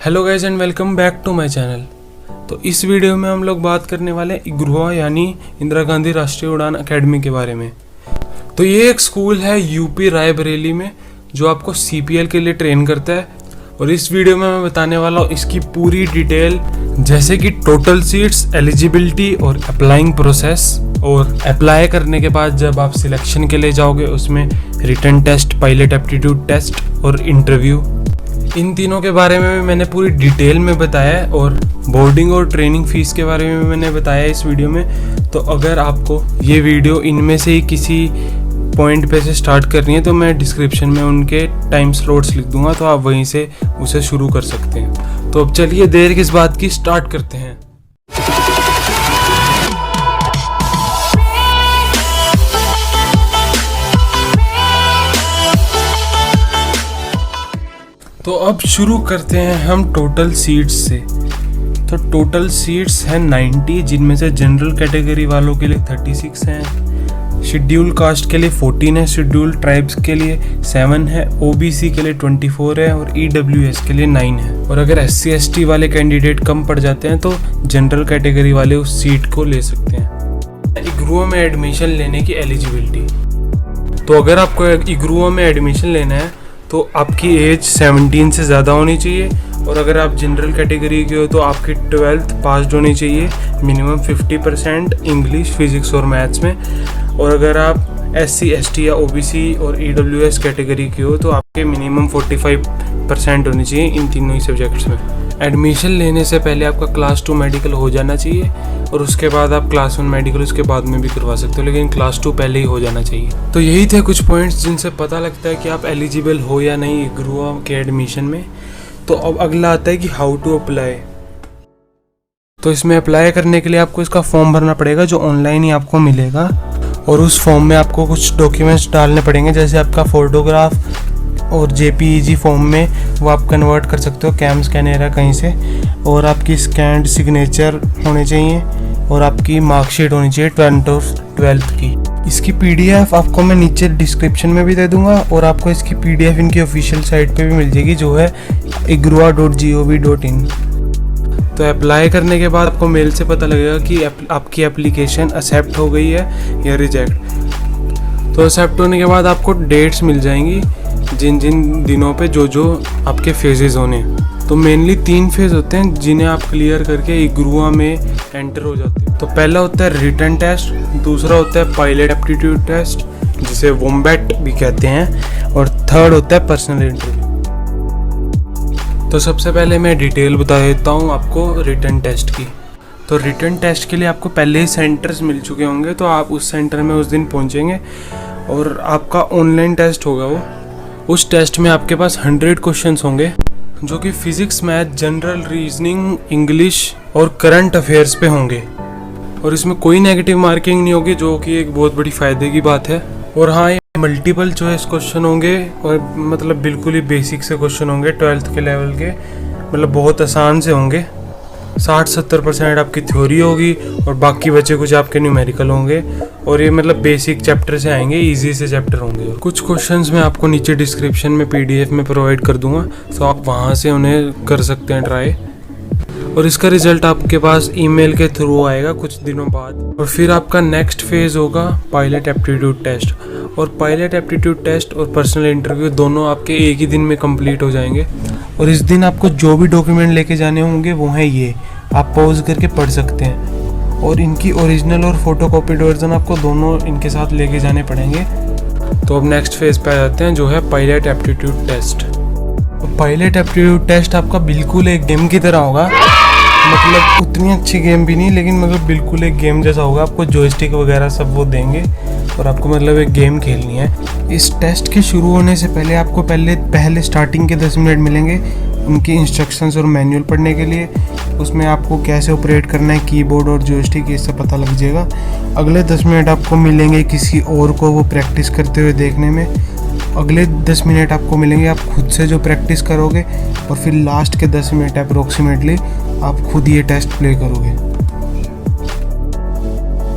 Hello guys and welcome back to my channel. तो इस video में हम लोग बात करने वाले हैं इग्रुआ यानी इंदिरा गांधी राष्ट्रीय उड़ान अकेडमी के बारे में। तो ये एक स्कूल है यूपी रायबरेली में जो आपको सीपीएल के लिए ट्रेन करता है। और इस वीडियो में मैं बताने वाला हूँ इसकी पूरी डिटेल, जैसे कि टोटल सीट्स, एलिजिबिलिटी और अप्लाइंग प्रोसेस। और अप्लाई करने के बाद जब आप सिलेक्शन के लिए जाओगे उसमें written test, pilot aptitude test और इंटरव्यू, इन तीनों के बारे में मैंने पूरी डिटेल में बताया है। और बोर्डिंग और ट्रेनिंग फीस के बारे में मैंने बताया इस वीडियो में। तो अगर आपको ये वीडियो इनमें से ही किसी पॉइंट पे से स्टार्ट करनी है तो मैं डिस्क्रिप्शन में उनके टाइम स्लॉट्स लिख दूंगा, तो आप वहीं से उसे शुरू कर सकते हैं। तो अब चलिए देर किस बात की, स्टार्ट करते हैं। तो अब शुरू करते हैं हम टोटल सीट्स से। तो टोटल सीट्स हैं 90, जिनमें से जनरल कैटेगरी वालों के लिए 36 हैं, शेड्यूल कास्ट के लिए 14 है, शेड्यूल ट्राइब्स के लिए 7 है, ओबीसी के लिए 24 है और ईडब्ल्यूएस के लिए 9 है। और अगर एससी एसटी वाले कैंडिडेट कम पड़ जाते हैं तो जनरल कैटेगरी वाले उस सीट को ले सकते हैं। इग्रुआ में एडमिशन लेने की एलिजिबिलिटी, तो अगर आपको इग्रुआ में एडमिशन लेना है तो आपकी एज 17 से ज़्यादा होनी चाहिए। और अगर आप जनरल कैटेगरी के हो तो आपकी 12th पास्ड होनी चाहिए, मिनिमम 50% इंग्लिश, फिजिक्स और मैथ्स में। और अगर आप एससी एसटी या ओबीसी और ईडब्ल्यूएस कैटेगरी के हो तो आपके मिनिमम 45% होनी चाहिए इन तीनों ही सब्जेक्ट्स में। एडमिशन लेने से पहले आपका क्लास 2 मेडिकल हो जाना चाहिए और उसके बाद आप क्लास 1 मेडिकल उसके बाद में भी करवा सकते हो, लेकिन क्लास 2 पहले ही हो जाना चाहिए। तो यही थे कुछ पॉइंट्स जिनसे पता लगता है कि आप एलिजिबल हो या नहीं इग्रुआ के एडमिशन में। तो अब अगला आता है कि हाउ टू अप्लाई। तो इसमें अप्लाई करने के लिए आपको इसका फॉर्म भरना पड़ेगा जो ऑनलाइन ही आपको मिलेगा। और उस फॉर्म में आपको कुछ डॉक्यूमेंट्स डालने पड़ेंगे, जैसे आपका फोटोग्राफ और जेपीईजी फॉर्म में वो आप कन्वर्ट कर सकते हो कैम स्कैनर कहीं से। और आपकी स्कैन्ड सिग्नेचर होने चाहिए और आपकी मार्कशीट होनी चाहिए 12th की। इसकी पीडीएफ आपको मैं नीचे डिस्क्रिप्शन में भी दे दूंगा और आपको इसकी पीडीएफ इनकी ऑफिशियल साइट पे भी मिल जाएगी जो है igrua.gov.in। तो अप्लाई करने के बाद आपको मेल से पता लगेगा कि आपकी एप्लीकेशन एक्सेप्ट हो गई है या रिजेक्ट। तो एक्सेप्ट होने के बाद आपको डेट्स मिल जाएंगी जिन जिन दिनों पे जो आपके फेजेस होने। तो मेनली 3 फेज होते हैं जिन्हें आप क्लियर करके इग्रुआ में एंटर हो जाते हैं। तो पहला होता है रिटन टेस्ट, दूसरा होता है पायलट एप्टीट्यूड टेस्ट जिसे वोम्बैट भी कहते हैं, और थर्ड होता है पर्सनल इंटरव्यू। तो सबसे पहले मैं डिटेल बता देता हूँ आपको रिटन टेस्ट की। तो रिटन टेस्ट के लिए आपको पहले ही सेंटर्स मिल चुके होंगे, तो आप उस सेंटर में उस दिन पहुँचेंगे और आपका ऑनलाइन टेस्ट होगा वो। उस टेस्ट में आपके पास 100 क्वेश्चंस होंगे जो कि physics, math, general reasoning, English और करंट अफेयर्स पे होंगे। और इसमें कोई नेगेटिव मार्किंग नहीं होगी, जो कि एक बहुत बड़ी फ़ायदे की बात है। और हाँ, ये मल्टीपल चॉइस क्वेश्चन होंगे और मतलब बिल्कुल ही बेसिक से क्वेश्चन होंगे 12th के लेवल के, मतलब बहुत आसान से होंगे। 60-70% आपकी थ्योरी होगी और बाकी बचे कुछ आपके न्यूमेरिकल होंगे। और ये मतलब बेसिक चैप्टर से आएंगे, इजी से चैप्टर होंगे। कुछ क्वेश्चंस मैं आपको नीचे डिस्क्रिप्शन में पीडीएफ में प्रोवाइड कर दूंगा, तो आप वहाँ से उन्हें कर सकते हैं ट्राई। और इसका रिजल्ट आपके पास ईमेल के थ्रू आएगा कुछ दिनों बाद। और फिर आपका नेक्स्ट फेज होगा पायलट एप्टीट्यूड टेस्ट। और पायलट एप्टीट्यूड टेस्ट और पर्सनल इंटरव्यू दोनों आपके एक ही दिन में कंप्लीट हो जाएंगे। और इस दिन आपको जो भी डॉक्यूमेंट लेके जाने होंगे वो हैं ये, आप पॉज करके पढ़ सकते हैं। और इनकी ओरिजिनल और फोटोकॉपीड वर्जन आपको दोनों इनके साथ लेके जाने पड़ेंगे। तो अब नेक्स्ट फेज पे आ जाते हैं जो है pilot aptitude test. Pilot aptitude test आपका बिल्कुल एक गेम की तरह होगा, मतलब उतनी अच्छी गेम भी नहीं, लेकिन मतलब बिल्कुल एक गेम जैसा होगा। आपको जॉयस्टिक वगैरह सब वो देंगे और आपको मतलब एक गेम खेलनी है। इस टेस्ट के शुरू होने से पहले आपको पहले स्टार्टिंग के 10 मिनट मिलेंगे उनकी इंस्ट्रक्शंस और मैनुअल पढ़ने के लिए। उसमें आपको कैसे ऑपरेट करना है कीबोर्ड और जॉयस्टिक, ये सब पता लग जाएगा। अगले 10 मिनट आपको मिलेंगे किसी और को वो प्रैक्टिस करते हुए देखने में। अगले 10 मिनट आपको मिलेंगे आप खुद से जो प्रैक्टिस करोगे। और फिर लास्ट के 10 मिनट अप्रोक्सीमेटली आप खुद ये टेस्ट प्ले करोगे।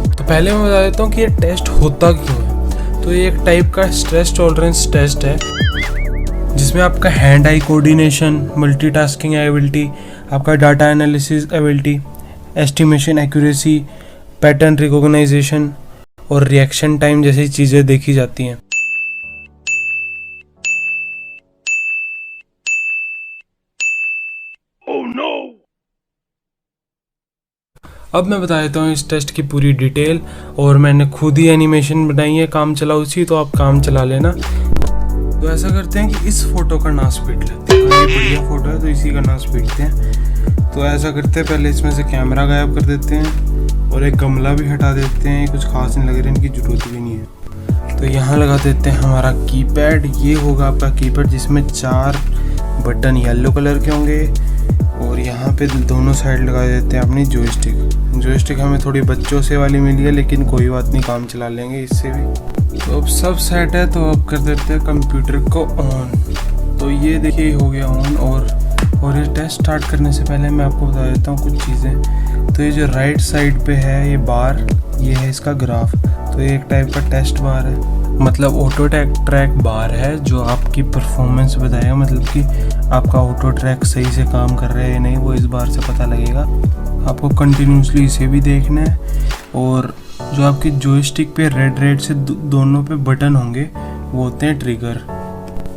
तो पहले मैं बता देता हूँ कि ये टेस्ट होता क्यों है। तो ये एक टाइप का स्ट्रेस टॉलरेंस टेस्ट है जिसमें आपका hand eye coordination, multitasking ability, आपका data analysis ability, estimation accuracy, pattern recognisation और रिएक्शन टाइम जैसी चीज़ें देखी जाती हैं। Oh no! अब मैं बता देता हूँ इस टेस्ट की पूरी डिटेल, और मैंने खुद ही एनिमेशन बनाई है काम चलाओ सी, तो आप काम चला लेना। तो ऐसा करते हैं कि इस फोटो का नाश पीट लेते हैं। ये बढ़िया फोटो है तो इसी का नाश पीटते हैं। तो ऐसा करते हैं, पहले इसमें से कैमरा गायब कर देते हैं और एक गमला भी हटा देते हैं, कुछ खास नहीं लग रहा, इनकी ज़रूरत भी नहीं है। तो यहाँ लगा देते हैं हमारा कीपैड। ये होगा आपका कीपैड जिसमें 4 बटन येलो कलर के होंगे, और यहाँ पे दोनों साइड लगा देते हैं अपनी जॉयस्टिक हमें थोड़ी बच्चों से वाली मिली है, लेकिन कोई बात नहीं, काम चला लेंगे इससे भी। तो अब सब सेट है, तो अब कर देते हैं कंप्यूटर को ऑन। तो ये देखिए हो गया ऑन। और ये टेस्ट स्टार्ट करने से पहले मैं आपको बता देता हूँ कुछ चीज़ें। तो ये जो राइट साइड पे है ये बार, ये है इसका ग्राफ। तो ये एक टाइप का टेस्ट बार है, मतलब ऑटो ट्रैक बार है जो आपकी परफॉर्मेंस बताएगा, मतलब कि आपका ऑटो ट्रैक सही से काम कर रहा है या नहीं, वो इस बार से पता लगेगा। आपको कंटिन्यूसली इसे भी देखना है। और जो आपकी जॉयस्टिक पे रेड से दोनों पे बटन होंगे वो होते हैं ट्रिगर।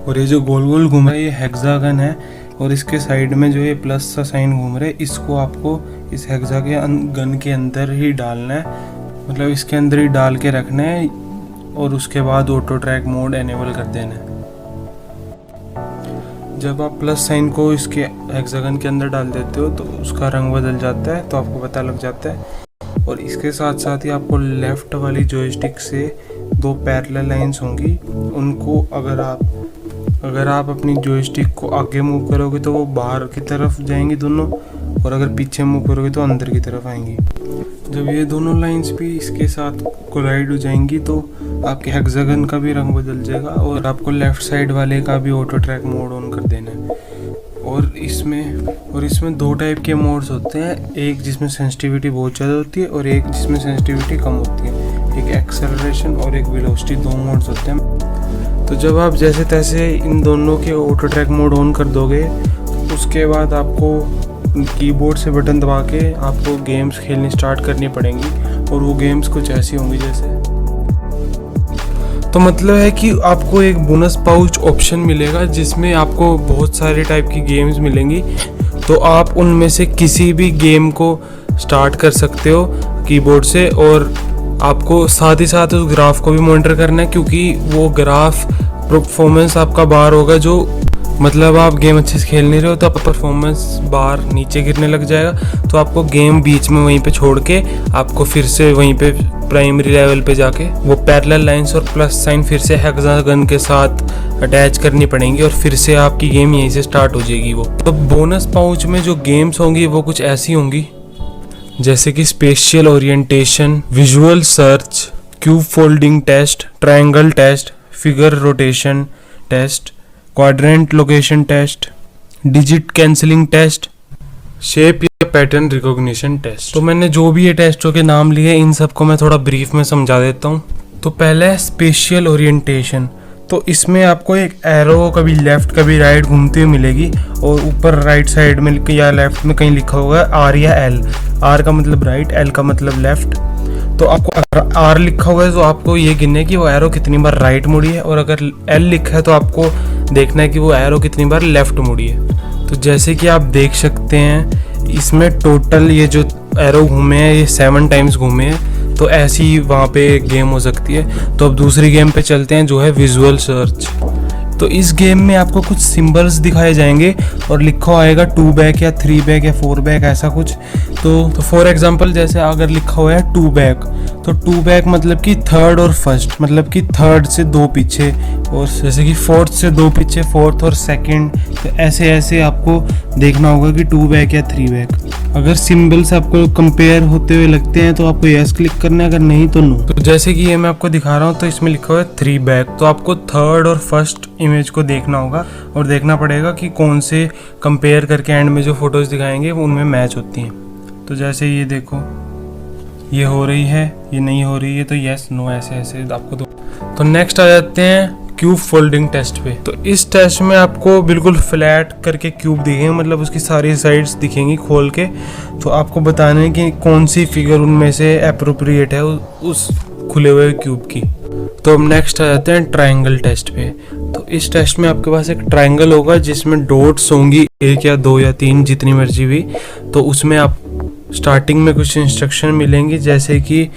और ये जो गोल गोल घूम रहा है ये हेक्सागन है, और इसके साइड में जो ये प्लस का साइन घूम रहा है इसको आपको इस हेक्सागन के अंदर ही डालना है, मतलब इसके अंदर ही डाल के रखना है, और उसके बाद ऑटो ट्रैक मोड एनेबल कर देना है। जब आप प्लस साइन को इसके हेक्सागन के अंदर डाल देते हो तो उसका रंग बदल जाता है, तो आपको पता लग जाता है। और इसके साथ साथ ही आपको लेफ़्ट वाली जॉयस्टिक से 2 पैरेलल लाइंस होंगी, उनको अगर आप अपनी जॉयस्टिक को आगे मूव करोगे तो वो बाहर की तरफ जाएंगी दोनों, और अगर पीछे मूव करोगे तो अंदर की तरफ आएंगी। जब ये दोनों लाइंस भी इसके साथ कोलाइड हो जाएंगी तो आपके हेक्सागन का भी रंग बदल जाएगा, और आपको लेफ़्ट साइड वाले का भी ऑटो ट्रैक मोड ऑन कर देना है। और इसमें 2 टाइप के मोड्स होते हैं, एक जिसमें सेंसिटिविटी बहुत ज़्यादा होती है और एक जिसमें सेंसिटिविटी कम होती है। एक एक्सेलरेशन और एक वेलोसिटी, 2 मोड्स होते हैं। तो जब आप जैसे तैसे इन दोनों के ऑटो ट्रैक मोड ऑन कर दोगे तो उसके बाद आपको कीबोर्ड से बटन दबा के आपको गेम्स खेलनी स्टार्ट करनी पड़ेंगी, और वो गेम्स कुछ ऐसी होंगी जैसे, तो मतलब है कि आपको एक बोनस पाउच ऑप्शन मिलेगा जिसमें आपको बहुत सारे टाइप की गेम्स मिलेंगी। तो आप उनमें से किसी भी गेम को स्टार्ट कर सकते हो कीबोर्ड से, और आपको साथ ही साथ उस ग्राफ को भी मॉनिटर करना है, क्योंकि वो ग्राफ परफॉर्मेंस आपका बार होगा, जो मतलब आप गेम अच्छे से खेल नहीं रहे हो तो आपका परफॉर्मेंस बार नीचे गिरने लग जाएगा। तो आपको गेम बीच में वहीं पे छोड़ के आपको फिर से वहीं पे प्राइमरी लेवल पे जाके वो पैरेलल लाइंस और प्लस साइन फिर से हेक्सागन के साथ अटैच करनी पड़ेंगी, और फिर से आपकी गेम यहीं से स्टार्ट हो जाएगी। वो तो बोनस पाउच में जो गेम्स होंगी वो कुछ ऐसी होंगी जैसे कि spatial orientation, visual search, cube folding test, triangle test, figure rotation test, quadrant location test, digit cancelling test, shape या पैटर्न रिकॉग्निशन टेस्ट। तो मैंने जो भी ये टेस्टों के नाम लिए इन सबको मैं थोड़ा ब्रीफ में समझा देता हूँ। तो पहला है स्पेशियल ओरिएंटेशन। तो इसमें आपको एक एरो कभी लेफ्ट कभी राइट घूमती हुई मिलेगी, और ऊपर राइट साइड में या लेफ्ट में कहीं लिखा होगा आर या एल। आर का मतलब राइट, एल का मतलब लेफ्ट। तो आपको अगर आर लिखा हुआ है तो आपको ये गिनना है कि वो एरो कितनी बार राइट मुड़ी है, और अगर एल लिखा है तो आपको देखना है कि वो एरो कितनी बार लेफ्ट मुड़ी है। तो जैसे कि आप देख सकते हैं इसमें टोटल ये जो एरो घूमे हैं ये 7 टाइम्स घूमे हैं। तो ऐसी वहाँ पे एक गेम हो सकती है। तो अब दूसरी गेम पे चलते हैं जो है विजुअल सर्च। तो इस गेम में आपको कुछ सिंबल्स दिखाए जाएंगे और लिखा आएगा 2 बैक या 3 बैक या 4 बैक ऐसा कुछ। तो फॉर एग्जांपल जैसे अगर लिखा हुआ है 2 बैक, तो 2 बैक मतलब कि थर्ड और फर्स्ट, मतलब कि थर्ड से 2 पीछे, और जैसे कि फोर्थ से 2 पीछे, फोर्थ और सेकंड। तो ऐसे ऐसे आपको देखना होगा कि 2 बैक या 3 बैक। अगर सिंबल्स आपको कंपेयर होते हुए लगते हैं तो आपको यस क्लिक करना है, अगर नहीं तो नो। तो जैसे कि ये मैं आपको दिखा रहा हूँ तो इसमें लिखा हुआ है 3 बैक। तो आपको थर्ड और फर्स्ट इमेज को देखना होगा और देखना पड़ेगा कि कौन से कंपेयर करके एंड में जो फोटोज दिखाएंगे वो उनमें मैच होती हैं। तो जैसे ये देखो, ये हो रही है, ये नहीं हो रही है, तो यस नो ऐसे ऐसे आपको दो। तो नेक्स्ट आ जाते हैं क्यूब फोल्डिंग टेस्ट पे। तो इस टेस्ट में आपको बिल्कुल फ्लैट करके क्यूब दिखेंगे, मतलब उसकी सारी साइड्स दिखेंगी खोल के। तो आपको बताना है कि कौन सी फिगर उनमें से अप्रोप्रिएट है उस खुले हुए क्यूब की। तो अब नेक्स्ट आ जाते हैं ट्रायंगल टेस्ट पे। तो इस टेस्ट में आपके पास एक ट्रायंगल होगा जिसमें डॉट्स होंगी 1 या 2 या 3 जितनी मर्जी भी। तो उसमें आप स्टार्टिंग में कुछ इंस्ट्रक्शन मिलेंगी, जैसे कि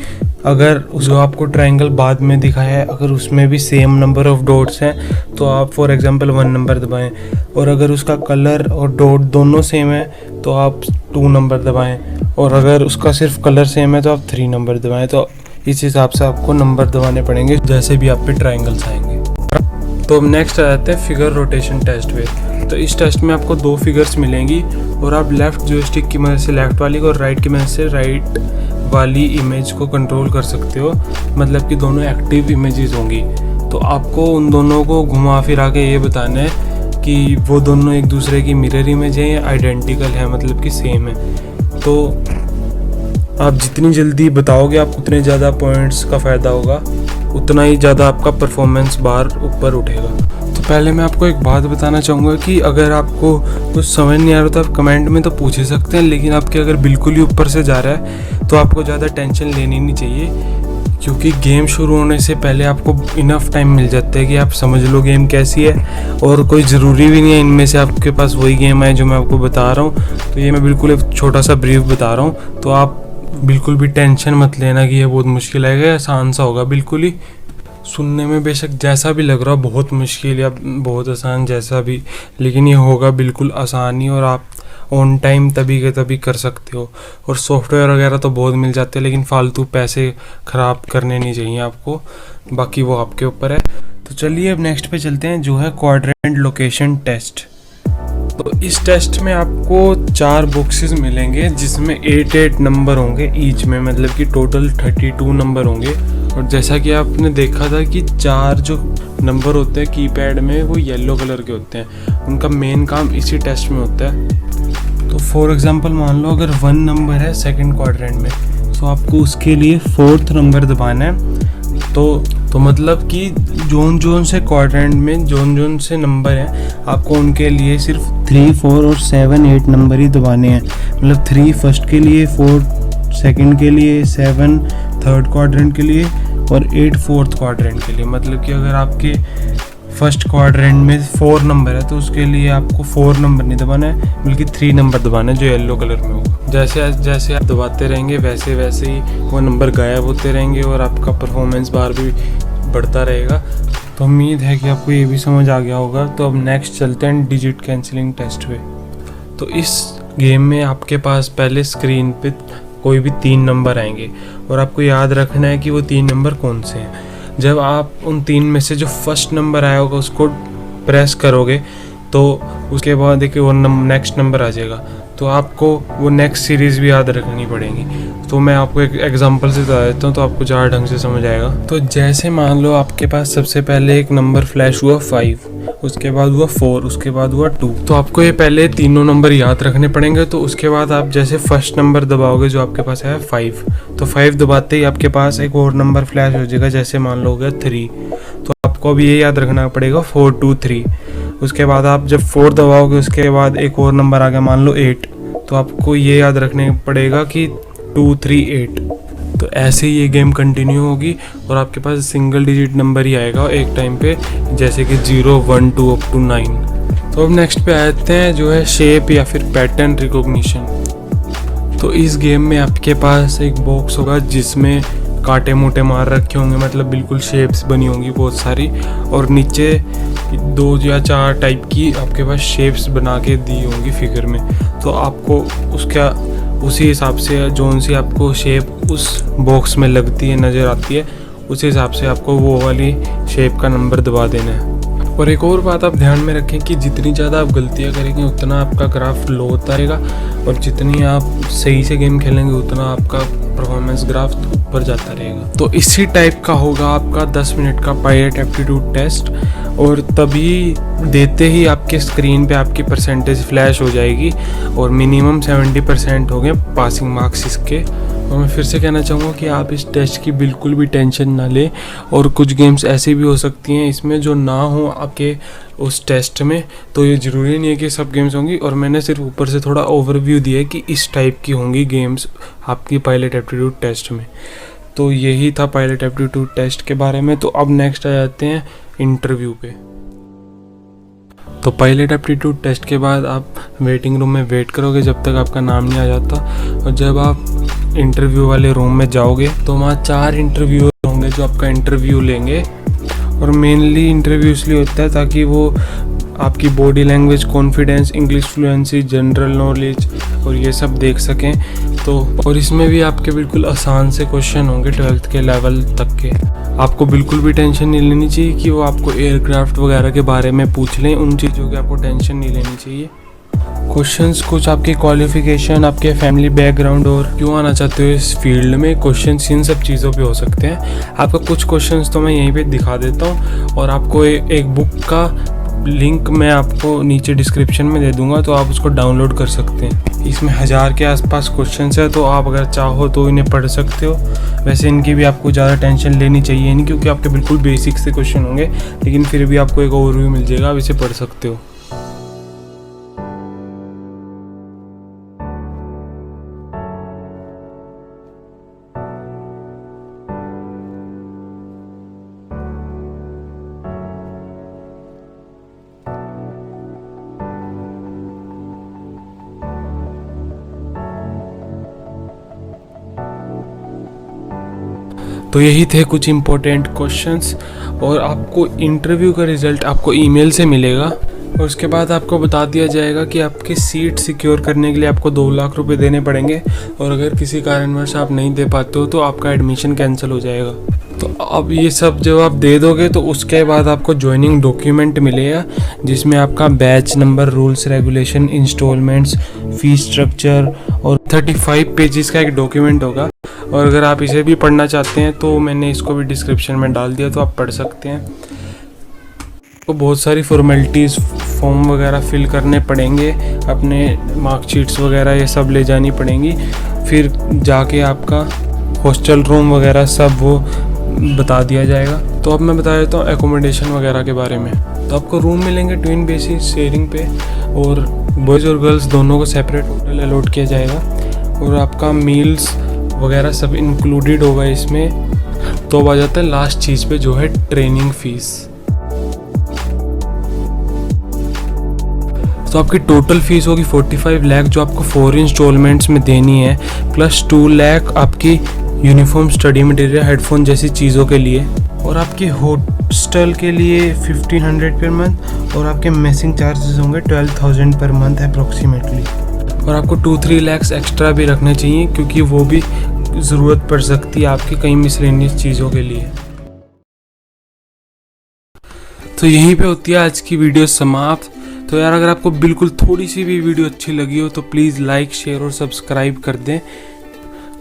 अगर उसको आपको ट्रायंगल बाद में दिखाया है, अगर उसमें भी सेम नंबर ऑफ डॉट्स हैं तो आप फॉर एग्जांपल 1 नंबर दबाएं, और अगर उसका कलर और डॉट दोनों सेम है तो आप 2 नंबर दबाएं, और अगर उसका सिर्फ कलर सेम है तो आप 3 नंबर दबाएं। तो इस हिसाब से आपको नंबर दबाने पड़ेंगे जैसे भी आप पे ट्रायंगल्स आएंगे। तो अब नेक्स्ट आ जाते हैं फिगर रोटेशन टेस्ट पे। तो इस टेस्ट में आपको 2 फिगर्स मिलेंगी और आप लेफ्ट जॉयस्टिक की मदद से लेफ्ट वाली को और राइट की मदद से राइट वाली इमेज को कंट्रोल कर सकते हो, मतलब कि दोनों एक्टिव इमेजेस होंगी। तो आपको उन दोनों को घुमा फिरा के ये बताना है कि वो दोनों एक दूसरे की मिरर इमेज है या आइडेंटिकल है, मतलब कि सेम है। तो आप जितनी जल्दी बताओगे आप उतने ज़्यादा पॉइंट्स का फ़ायदा होगा, उतना ही ज़्यादा आपका परफॉर्मेंस बार ऊपर उठेगा। तो पहले मैं आपको एक बात बताना चाहूँगा कि अगर आपको कुछ समझ नहीं आ रहा तो आप कमेंट में तो पूछ ही सकते हैं, लेकिन आपके अगर बिल्कुल ही ऊपर से जा रहा है तो आपको ज़्यादा टेंशन लेनी नहीं चाहिए, क्योंकि गेम शुरू होने से पहले आपको इनफ टाइम मिल जाता है कि आप समझ लो गेम कैसी है। और कोई ज़रूरी भी नहीं है इनमें से आपके पास वही गेम है जो मैं आपको बता रहा हूँ। तो ये मैं बिल्कुल एक छोटा सा ब्रीफ बता रहा हूँ, तो आप बिल्कुल भी टेंशन मत लेना कि ये बहुत मुश्किल आएगा, आसान सा होगा। बिल्कुल ही सुनने में बेशक जैसा भी लग रहा हो बहुत मुश्किल या बहुत आसान जैसा भी, लेकिन ये होगा बिल्कुल आसान ही, और आप ऑन टाइम तभी के तभी कर सकते हो। और सॉफ्टवेयर वगैरह तो बहुत मिल जाते हैं, लेकिन फालतू पैसे ख़राब करने नहीं चाहिए आपको, बाकी वो आपके ऊपर है। तो चलिए अब नेक्स्ट पे चलते हैं जो है क्वाड्रेंट लोकेशन टेस्ट। तो इस टेस्ट में आपको 4 बॉक्सेस मिलेंगे जिसमें 8 नंबर होंगे ईच में, मतलब कि टोटल 32 नंबर होंगे। और जैसा कि आपने देखा था कि 4 जो नंबर होते हैं कीपैड में वो येलो कलर के होते हैं, उनका मेन काम इसी टेस्ट में होता है। तो फॉर एग्जांपल मान लो अगर 1 नंबर है सेकंड क्वाड्रेंट में, तो आपको उसके लिए 4th नंबर दबाना है। तो मतलब कि जोन से क्वाड्रेंट में जोन से नंबर हैं, आपको उनके लिए सिर्फ 3, 4 और 7, 8 नंबर ही दबाने हैं। मतलब 3 फर्स्ट के लिए, 4 सेकंड के लिए, 7 थर्ड क्वाड्रेंट के लिए और 8 4th क्वाड्रेंट के लिए। मतलब कि अगर आपके फर्स्ट क्वाड्रेंट में 4 नंबर है तो उसके लिए आपको 4 नंबर नहीं दबाना है, बल्कि 3 नंबर दबाना है जो येलो कलर में होगा। जैसे जैसे आप दबाते रहेंगे वैसे वैसे ही वो नंबर गायब होते रहेंगे और आपका परफॉर्मेंस बार भी बढ़ता रहेगा। तो उम्मीद है कि आपको ये भी समझ आ गया होगा। तो अब नेक्स्ट चलते हैं डिजिट कैंसिलिंग टेस्ट पे। तो इस गेम में आपके पास पहले स्क्रीन पे कोई भी 3 नंबर आएंगे और आपको याद रखना है कि वो 3 नंबर कौन से हैं। जब आप उन 3 में से जो फर्स्ट नंबर आया होगा उसको प्रेस करोगे तो उसके बाद देखिए वो नेक्स्ट नंबर आ जाएगा। तो आपको वो नेक्स्ट सीरीज़ भी याद रखनी पड़ेगी। तो मैं आपको एक एग्जांपल से बता देता हूँ तो आपको ज़्यादा ढंग से समझ आएगा। तो जैसे मान लो आपके पास सबसे पहले एक नंबर फ्लैश हुआ 5, उसके बाद हुआ 4, उसके बाद हुआ 2। तो आपको ये पहले तीनों नंबर याद रखने पड़ेंगे। तो उसके बाद आप जैसे फर्स्ट नंबर दबाओगे जो आपके पास है 5, तो 5 दबाते ही आपके पास एक और नंबर फ्लैश हो जाएगा, जैसे मान लो हो गया 3। तो आपको अब ये याद रखना पड़ेगा 4 2 3। उसके बाद आप जब 4 दबाओगे उसके बाद एक और नंबर आ गया मान लो 8, तो आपको ये याद रखने पड़ेगा कि 2 3 8। तो ऐसे ही ये गेम कंटिन्यू होगी और आपके पास सिंगल डिजिट नंबर ही आएगा एक टाइम पे, जैसे कि 0 1 2 अप टू 9। तो अब नेक्स्ट पे आते हैं जो है शेप या फिर पैटर्न रिकॉग्निशन। तो इस गेम में आपके पास एक बॉक्स होगा जिसमें कांटे मोटे मार रखे होंगे, मतलब बिल्कुल शेप्स बनी होंगी बहुत सारी, और नीचे 2 या 4 टाइप की आपके पास शेप्स बना के दी होंगी फिगर में। तो आपको उसका उसी हिसाब से जोन सी आपको शेप उस बॉक्स में लगती है नज़र आती है, उस हिसाब से आपको वो वाली शेप का नंबर दबा देना है। और एक और बात आप ध्यान में रखें कि जितनी ज़्यादा आप गलतियाँ करेंगे उतना आपका ग्राफ लो होता रहेगा, और जितनी आप सही से गेम खेलेंगे उतना आपका परफॉर्मेंस ग्राफ ऊपर जाता रहेगा। तो इसी टाइप का होगा आपका 10 मिनट का पायलट एप्टीट्यूड टेस्ट, और तभी देते ही आपके स्क्रीन पे आपकी परसेंटेज फ्लैश हो जाएगी और मिनिमम 70% हो गए पासिंग मार्क्स इसके। और मैं फिर से कहना चाहूँगा कि आप इस टेस्ट की बिल्कुल भी टेंशन ना लें, और कुछ गेम्स ऐसी भी हो सकती हैं इसमें जो ना हो आपके उस टेस्ट में, तो ये ज़रूरी नहीं है कि सब गेम्स होंगी। और मैंने सिर्फ ऊपर से थोड़ा ओवरव्यू दिया है कि इस टाइप की होंगी गेम्स आपकी पायलट एप्टीट्यूड टेस्ट में। तो यही था पायलट एप्टीट्यूड टेस्ट के बारे में। तो अब नेक्स्ट आ जाते हैं इंटरव्यू पे। तो पायलट एप्टीट्यूड टेस्ट के बाद आप वेटिंग रूम में वेट करोगे जब तक आपका नाम नहीं आ जाता, और जब आप इंटरव्यू वाले रूम में जाओगे तो वहाँ 4 इंटरव्यूअर होंगे जो आपका इंटरव्यू लेंगे। और मेनली इंटरव्यू इसलिए होता है ताकि वो आपकी body language, confidence, English fluency, general knowledge और ये सब देख सकें। तो और इसमें भी आपके बिल्कुल आसान से क्वेश्चन होंगे 12th के लेवल तक के। आपको बिल्कुल भी टेंशन नहीं लेनी चाहिए कि वो आपको एयरक्राफ्ट वगैरह के बारे में पूछ लें, उन चीज़ों की आपको टेंशन नहीं लेनी चाहिए। क्वेश्चंस कुछ आपकी क्वालिफिकेशन, आपके फैमिली बैकग्राउंड और क्यों आना चाहते हो इस फील्ड में, क्वेश्चंस इन सब चीज़ों पे हो सकते हैं। आपका कुछ क्वेश्चंस तो मैं यहीं पे दिखा देता हूँ, और आपको एक बुक का लिंक मैं आपको नीचे डिस्क्रिप्शन में दे दूंगा, तो आप उसको डाउनलोड कर सकते हैं। इसमें 1000 के आसपास क्वेश्चंस है, तो आप अगर चाहो तो इन्हें पढ़ सकते हो। वैसे इनकी भी आपको ज़्यादा टेंशन लेनी चाहिए नहीं, क्योंकि आपके बिल्कुल बेसिक से क्वेश्चन होंगे, लेकिन फिर भी आपको एक ओवरव्यू मिल जाएगा, आप इसे पढ़ सकते हो। तो यही थे कुछ इम्पोर्टेंट क्वेश्चंस, और आपको इंटरव्यू का रिज़ल्ट आपको ईमेल से मिलेगा, और उसके बाद आपको बता दिया जाएगा कि आपकी सीट सिक्योर करने के लिए आपको 2 लाख रुपए देने पड़ेंगे, और अगर किसी कारणवश आप नहीं दे पाते हो तो आपका एडमिशन कैंसिल हो जाएगा। तो अब ये सब जब आप दे दोगे तो उसके बाद आपको ज्वाइनिंग डॉक्यूमेंट मिलेगा, जिसमें आपका batch number, rules regulation, instalments, fees structure और 35 पेजेस का एक डॉक्यूमेंट होगा। और अगर आप इसे भी पढ़ना चाहते हैं तो मैंने इसको भी डिस्क्रिप्शन में डाल दिया, तो आप पढ़ सकते हैं। तो बहुत सारी फॉर्मेलिटीज़, फॉर्म वगैरह फिल करने पड़ेंगे, अपने मार्कशीट्स वगैरह ये सब ले जानी पड़ेंगी, फिर जाके आपका हॉस्टल रूम वगैरह सब वो बता दिया जाएगा। तो अब मैं बता देता हूँ एकोमोडेशन वगैरह के बारे में। तो आपको रूम मिलेंगे ट्विन बेसिस शेयरिंग पे, और बॉयज़ और गर्ल्स दोनों को सेपरेट होटल अलॉट किया जाएगा, और आपका मील्स वगैरह सब इंक्लूडेड होगा इसमें। तो अब आ जाता है लास्ट चीज़ पे, जो है ट्रेनिंग फीस। तो आपकी टोटल फीस होगी 45 लाख, जो आपको 4 इंस्टॉलमेंट्स में देनी है, प्लस 2 लाख आपकी यूनिफॉर्म, स्टडी मटेरियल, हेडफोन जैसी चीज़ों के लिए, और आपकी हॉस्टल के लिए 1500 पर मंथ, और आपके मेसिंग चार्जेस होंगे 12,000 पर मंथ अप्रोक्सीमेटली। और आपको 2-3 लाख एक्स्ट्रा भी रखने चाहिए, क्योंकि वो भी ज़रूरत पड़ सकती है आपकी कई मिसलेनियस चीज़ों के लिए। तो यहीं पे होती है आज की वीडियो समाप्त। तो यार अगर आपको बिल्कुल थोड़ी सी भी वीडियो अच्छी लगी हो तो प्लीज़ लाइक, शेयर और सब्सक्राइब कर दें,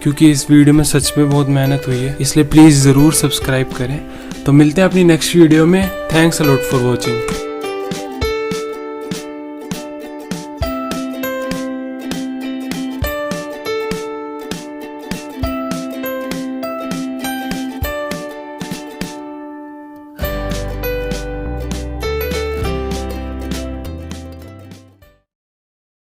क्योंकि इस वीडियो में सच में बहुत मेहनत हुई है, इसलिए प्लीज़ ज़रूर सब्सक्राइब करें। तो मिलते हैं अपनी नेक्स्ट वीडियो में। Thanks a lot for watching.